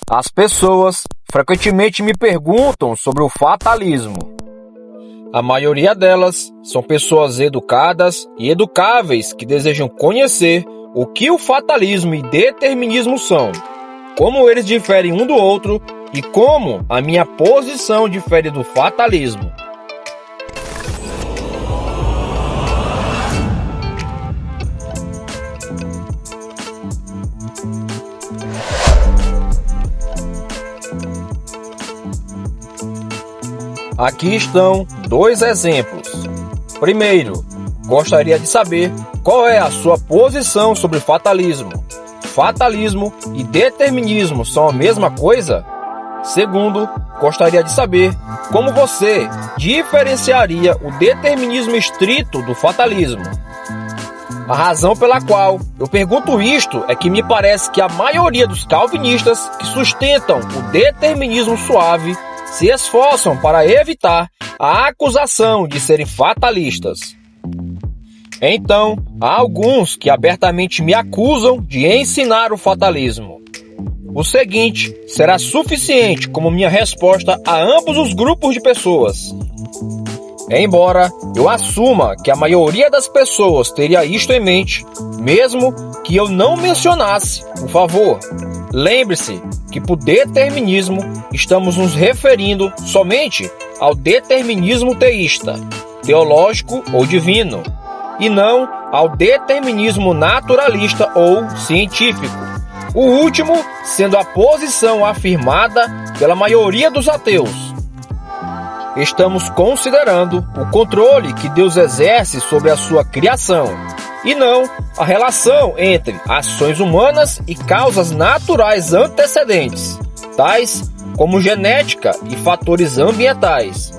As pessoas frequentemente me perguntam sobre o fatalismo. A maioria delas são pessoas educadas e educáveis que desejam conhecer o que o fatalismo e determinismo são, como eles diferem um do outro e como a minha posição difere do fatalismo. Aqui estão 2 exemplos. Primeiro, gostaria de saber qual é a sua posição sobre fatalismo. Fatalismo e determinismo são a mesma coisa? Segundo, gostaria de saber como você diferenciaria o determinismo estrito do fatalismo. A razão pela qual eu pergunto isto é que me parece que a maioria dos calvinistas que sustentam o determinismo suave se esforçam para evitar a acusação de serem fatalistas. Então, há alguns que abertamente me acusam de ensinar o fatalismo. O seguinte será suficiente como minha resposta a ambos os grupos de pessoas. Embora eu assuma que a maioria das pessoas teria isto em mente, mesmo que eu não mencionasse, por favor, lembre-se que por determinismo estamos nos referindo somente ao determinismo teísta, teológico ou divino, e não ao determinismo naturalista ou científico, o último sendo a posição afirmada pela maioria dos ateus. Estamos considerando o controle que Deus exerce sobre a sua criação, e não a relação entre ações humanas e causas naturais antecedentes, tais como genética e fatores ambientais.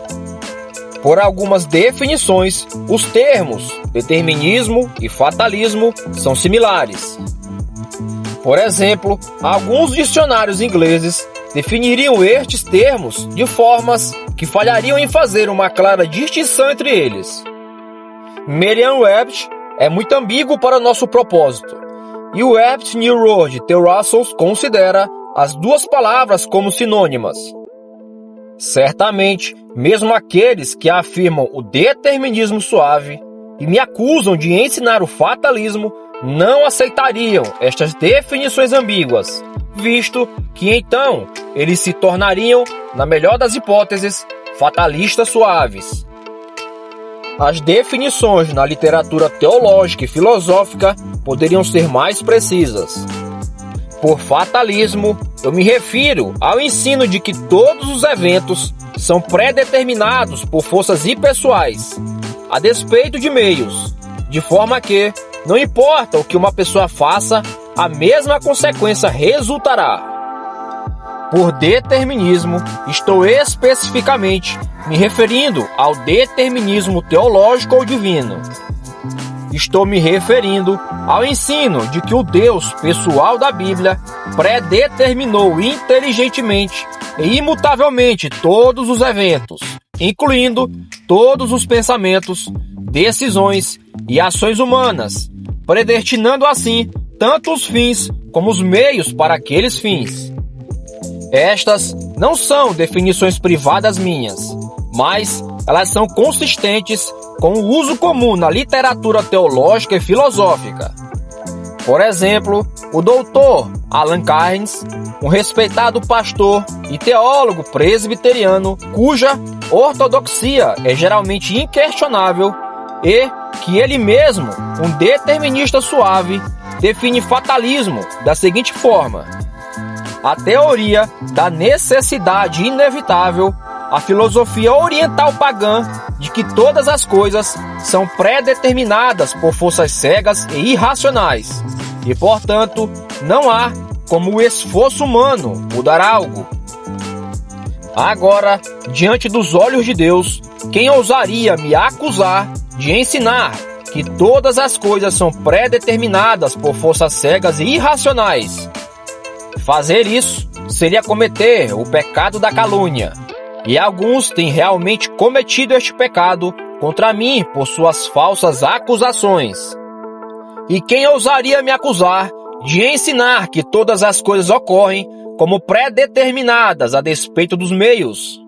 Por algumas definições, os termos determinismo e fatalismo são similares. Por exemplo, alguns dicionários ingleses definiriam estes termos de formas que falhariam em fazer uma clara distinção entre eles. Merriam-Webster é muito ambíguo para nosso propósito, e o Webster New World Thesaurus considera as duas palavras como sinônimas. Certamente, mesmo aqueles que afirmam o determinismo suave e me acusam de ensinar o fatalismo não aceitariam estas definições ambíguas, visto que então eles se tornariam, na melhor das hipóteses, fatalistas suaves. As definições na literatura teológica e filosófica poderiam ser mais precisas. Por fatalismo, eu me refiro ao ensino de que todos os eventos são pré-determinados por forças impessoais, a despeito de meios, de forma que, não importa o que uma pessoa faça, a mesma consequência resultará. Por determinismo, estou especificamente me referindo ao determinismo teológico ou divino. Estou me referindo ao ensino de que o Deus pessoal da Bíblia predeterminou inteligentemente e imutavelmente todos os eventos, incluindo todos os pensamentos, decisões e ações humanas, predestinando assim tanto os fins como os meios para aqueles fins. Estas não são definições privadas minhas, mas elas são consistentes com o uso comum na literatura teológica e filosófica. Por exemplo, o doutor Alan Cairns, um respeitado pastor e teólogo presbiteriano cuja ortodoxia é geralmente inquestionável e que ele mesmo, um determinista suave, define fatalismo da seguinte forma: a teoria da necessidade inevitável, a filosofia oriental pagã de que todas as coisas são pré-determinadas por forças cegas e irracionais, e, portanto, não há como o esforço humano mudar algo. Agora, diante dos olhos de Deus, quem ousaria me acusar de ensinar que todas as coisas são pré-determinadas por forças cegas e irracionais? Fazer isso seria cometer o pecado da calúnia, e alguns têm realmente cometido este pecado contra mim por suas falsas acusações. E quem ousaria me acusar de ensinar que todas as coisas ocorrem como predeterminadas a despeito dos meios.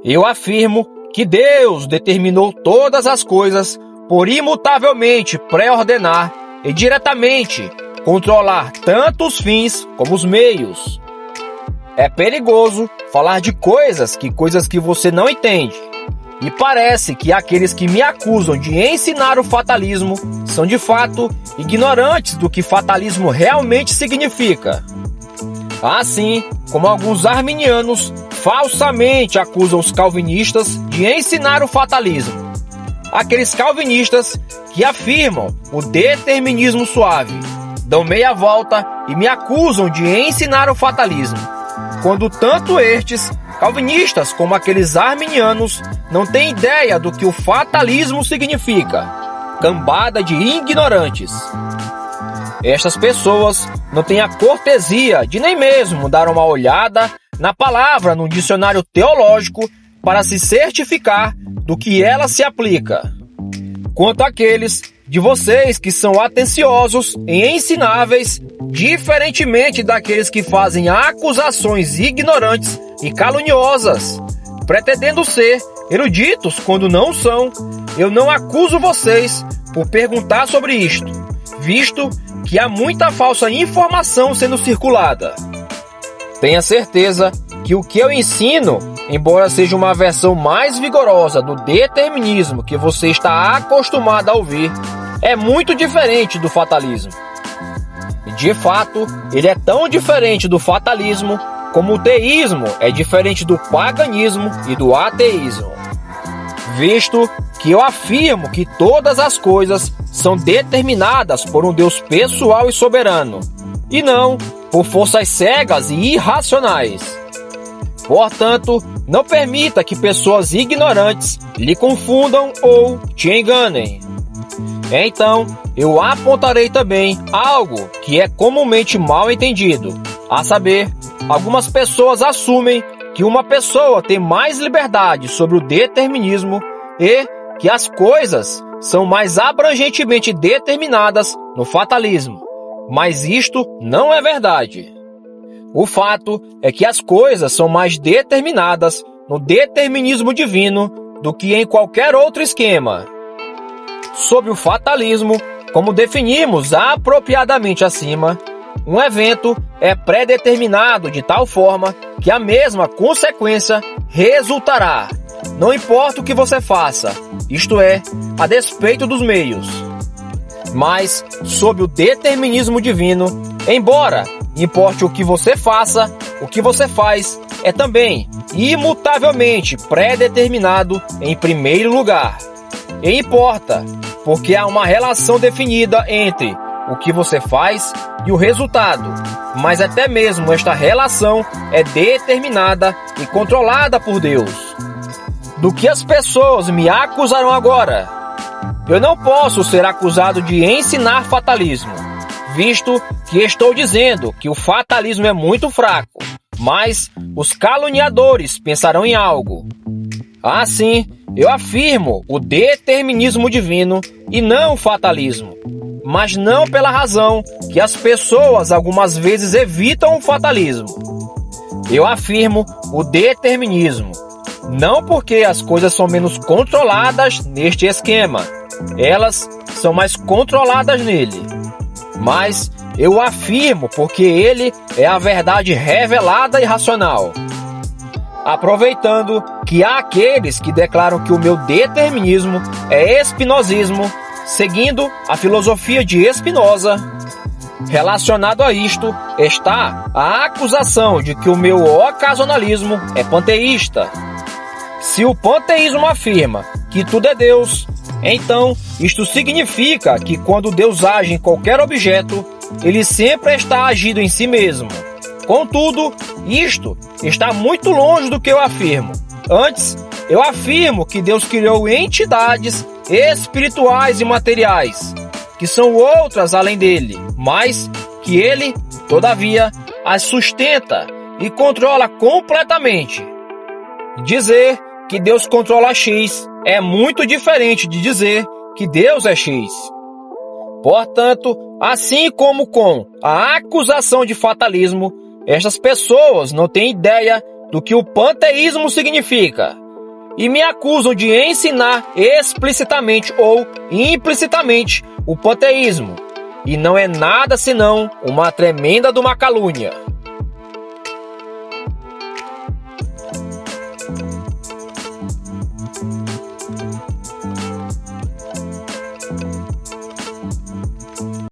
Eu afirmo que Deus determinou todas as coisas por imutavelmente pré-ordenar e diretamente controlar tanto os fins como os meios. É perigoso falar de coisas que você não entende. E parece que aqueles que me acusam de ensinar o fatalismo são de fato ignorantes do que fatalismo realmente significa. Assim como alguns arminianos falsamente acusam os calvinistas de ensinar o fatalismo. Aqueles calvinistas que afirmam o determinismo suave, dão meia volta e me acusam de ensinar o fatalismo, quando tanto estes calvinistas como aqueles arminianos não têm ideia do que o fatalismo significa. Cambada de ignorantes. Estas pessoas não têm a cortesia de nem mesmo dar uma olhada na palavra no dicionário teológico para se certificar do que ela se aplica. Quanto àqueles de vocês que são atenciosos e ensináveis, diferentemente daqueles que fazem acusações ignorantes e caluniosas, pretendendo ser eruditos quando não são, eu não acuso vocês por perguntar sobre isto, visto que há muita falsa informação sendo circulada. Tenha certeza que o que eu ensino, embora seja uma versão mais vigorosa do determinismo que você está acostumado a ouvir, é muito diferente do fatalismo. De fato, ele é tão diferente do fatalismo como o teísmo é diferente do paganismo e do ateísmo. Visto que eu afirmo que todas as coisas são determinadas por um Deus pessoal e soberano, e não por forças cegas e irracionais. Portanto, não permita que pessoas ignorantes lhe confundam ou te enganem. Então, eu apontarei também algo que é comumente mal entendido, a saber, algumas pessoas assumem que uma pessoa tem mais liberdade sobre o determinismo e que as coisas são mais abrangentemente determinadas no fatalismo. Mas isto não é verdade. O fato é que as coisas são mais determinadas no determinismo divino do que em qualquer outro esquema. Sob o fatalismo, como definimos apropriadamente acima, um evento é predeterminado de tal forma que a mesma consequência resultará, não importa o que você faça, isto é, a despeito dos meios. Mas, sob o determinismo divino, embora importe o que você faça, o que você faz é também imutavelmente predeterminado em primeiro lugar. E importa, porque há uma relação definida entre o que você faz e o resultado, mas até mesmo esta relação é determinada e controlada por Deus. Do que as pessoas me acusarão agora? Eu não posso ser acusado de ensinar fatalismo, visto que estou dizendo que o fatalismo é muito fraco, mas os caluniadores pensarão em algo. Assim, eu afirmo o determinismo divino e não o fatalismo, mas não pela razão que as pessoas algumas vezes evitam o fatalismo. Eu afirmo o determinismo, não porque as coisas são menos controladas neste esquema, elas são mais controladas nele, mas eu afirmo porque ele é a verdade revelada e racional. Aproveitando que há aqueles que declaram que o meu determinismo é espinosismo, seguindo a filosofia de Spinoza, relacionado a isto está a acusação de que o meu ocasionalismo é panteísta. Se o panteísmo afirma que tudo é Deus, então isto significa que quando Deus age em qualquer objeto, ele sempre está agindo em si mesmo. Contudo, isto está muito longe do que eu afirmo. Antes, eu afirmo que Deus criou entidades espirituais e materiais, que são outras além dele, mas que ele, todavia, as sustenta e controla completamente. Dizer que Deus controla X é muito diferente de dizer que Deus é X. Portanto, assim como com a acusação de fatalismo, Estas pessoas não têm ideia do que o panteísmo significa e me acusam de ensinar explicitamente ou implicitamente o panteísmo. E não é nada senão uma tremenda de uma calúnia.